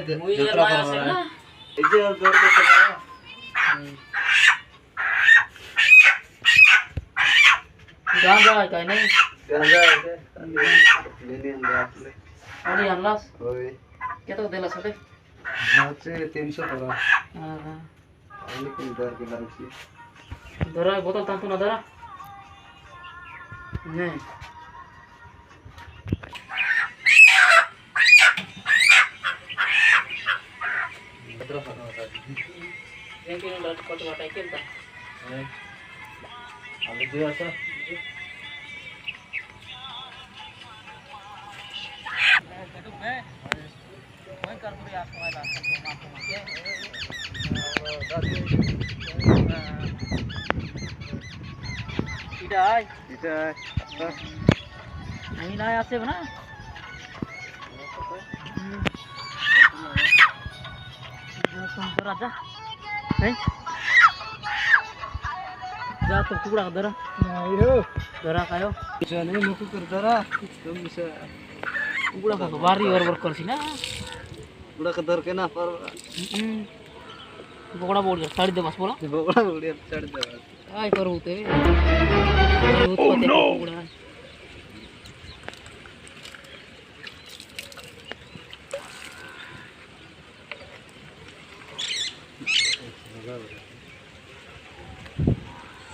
जत्रा करवा इजे जोर के चला गांजा है काय नहीं गांजा है लेने अंदर आपले अरे अल्लाह होय क्या तो देला सटे नाचे 300 टका हां हां आणि किती दर के लागसी धरा बोतल तांतू ना धरा नहीं जत्रा करवा एक लट कट वाटा केलता आले दे असं मैं कर पूरी आपको वाला तो माफो के इटा नहीं ना ऐसे बना तो राजा है जा तो टुकड़ा दरा नाही हो दरा कायो चले नको कर जरा तुम से टुकड़ा को बारी और वर्क करसी ना बुड़ा का दर के ना पर बोकड़ा बोल साड़ी दे बस बोला बोड़ा उड़े चढ़ दे काय करू ते ओह नो टुकड़ा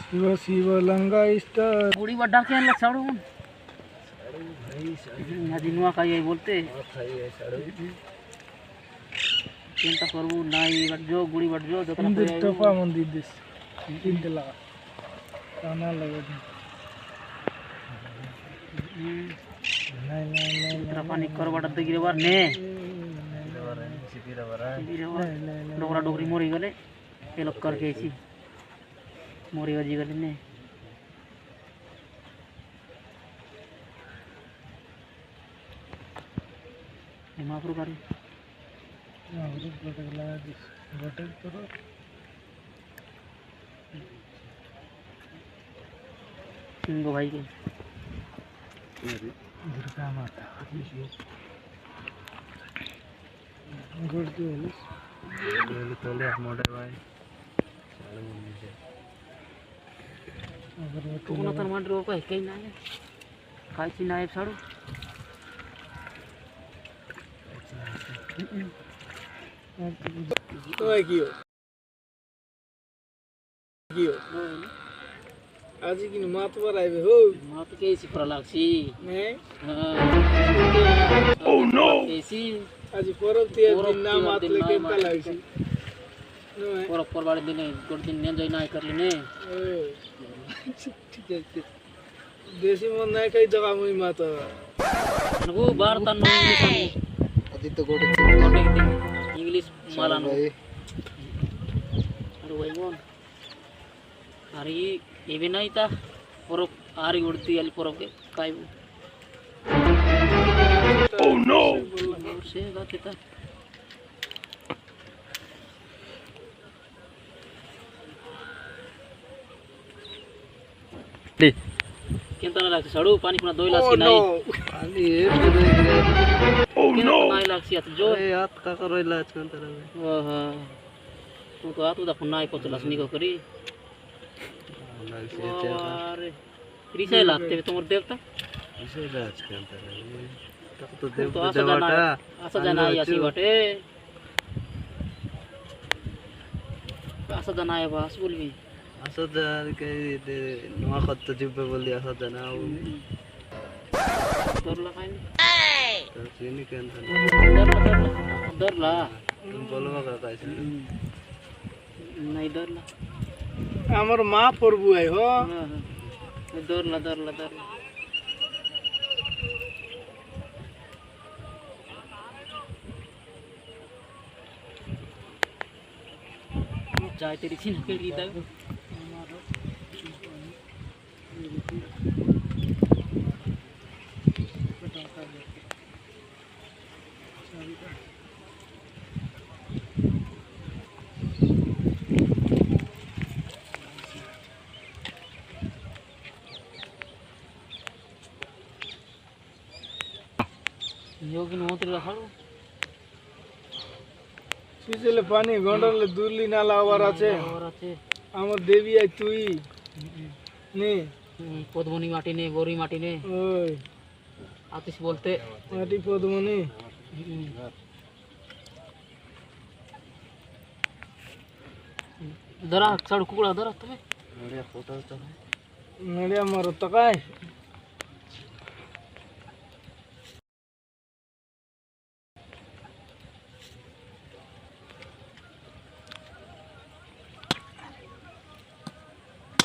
शिव शिव लंगा स्टार बुड़ी बड़ा के अनला साड़ू भाई साड़ी नदी नुआ का ये बोलते खाई है साड़ी चिंता करबू नाई बट जो गुड़ी बट जो जतरा मंदिर टपा मंदिर दिस तीन लगा काना लगा नहीं जतरा पानी कर बट दे गिरे बार ने डोगरा डोगरी मोरी गले ये लोग करके ऐसी मोरी गजी गले ने महाप्रभु करी सिंगो भाई के दुर्गा माता गुड़ती है तो ले मोटे भाई सारे मम्मी से अगर वो तो ना तन मांडरो को कहीं ना है खाई सी नाइब साड़ू तो है कियो आज की मात पर आए हो मात के इसी पर लागसी ने हां ओह नो ऐसी आज कोरपुतिया दिन ना मात लेके पलाइसी नो है पर वाले दिन गुड दिन ने जई ना कर लेने ठीक है देसी मन नहीं कई जगह मुई माता नको बार तन इंग्लिश आदित्य गोटे इंग्लिश मालानो अरे वही मोन अरे ये भी नहीं था पर आरी उड़ती वाली पर के काय ओह नो से बात था दे केंता ना लागसी साडू पानी पुना दोई लासी नाही पानी एक दे ओह नो नाही लासी आता जो ए हात का करोइला छंतर ओह तू तो आतु दा पुना को चलास निको करी अरे रिसाई लागते तुमर देवता रिसाई लाच छंतर तो देव तो असं जाना यासी वाटे असं जाना आहे बस बोलवी असं जर काही ते नवा खत जिब्बे बोलली असं जाना दरला काय तर तिने केंद्र दरला तुम बोलवा का काय नाही दरला हमर मां प्रभु है हो दरला चाय तेरी छीन के लिए तक योगी नोतरी रखाड़ो পিছলে পানি গন্ডলে দুরলি নালা আবার আছে और আছে আমার দেবী আই তুই নে পদ্মনি মাটি নে গৌরী মাটি নে ওই आतिश बोलते মাটি পদ্মনি दरा साडू कुकुड़ा दरा तुम्हें नडिया मारो तो काय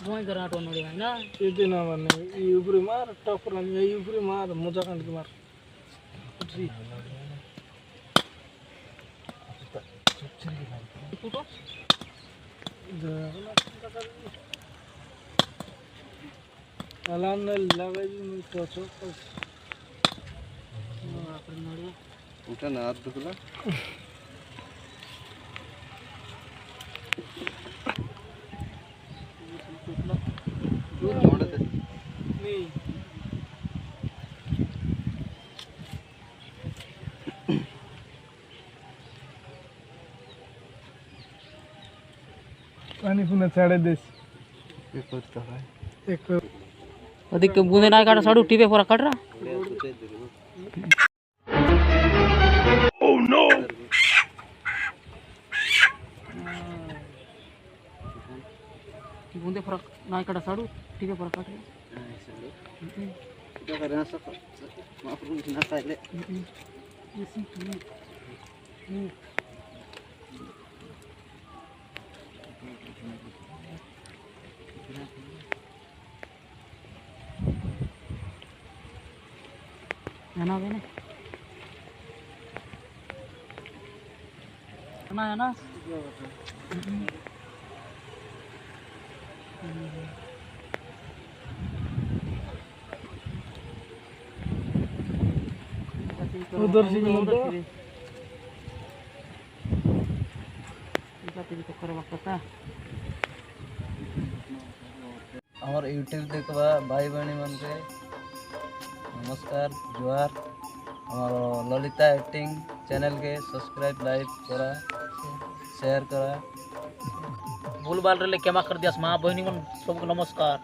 वहीं करा तो नड़िया है ना ఇది నా వన్న ఈ ఊపిరి మార్ టఫరని ఈ ఊపిరి మార్ మజా కండి మార్ जी फुटो अलार्म लगाई मी टचो अपन नड़िया उठा ना हाथ दुखला नहीं पानी पुन्हा छाड़े देस एक करता है एक अधिक बूंदे ना काटा साडू टीपे पूरा कट रहा ओह नो बूंदे पूरा ना काटा साडू टीपे पूरा कट रहा udah karena sok maaf lu na kale ना बने ना उधर से मिलता हमार यूट्यूब देखबा भाई बहनी मन के नमस्कार जोहार हमार ललिता एक्टिंग चैनल के सब्सक्राइब लाइक करा शेयर करा भूल बाल रहे क्षमा कर दिया माँ बहनी मन सबको नमस्कार।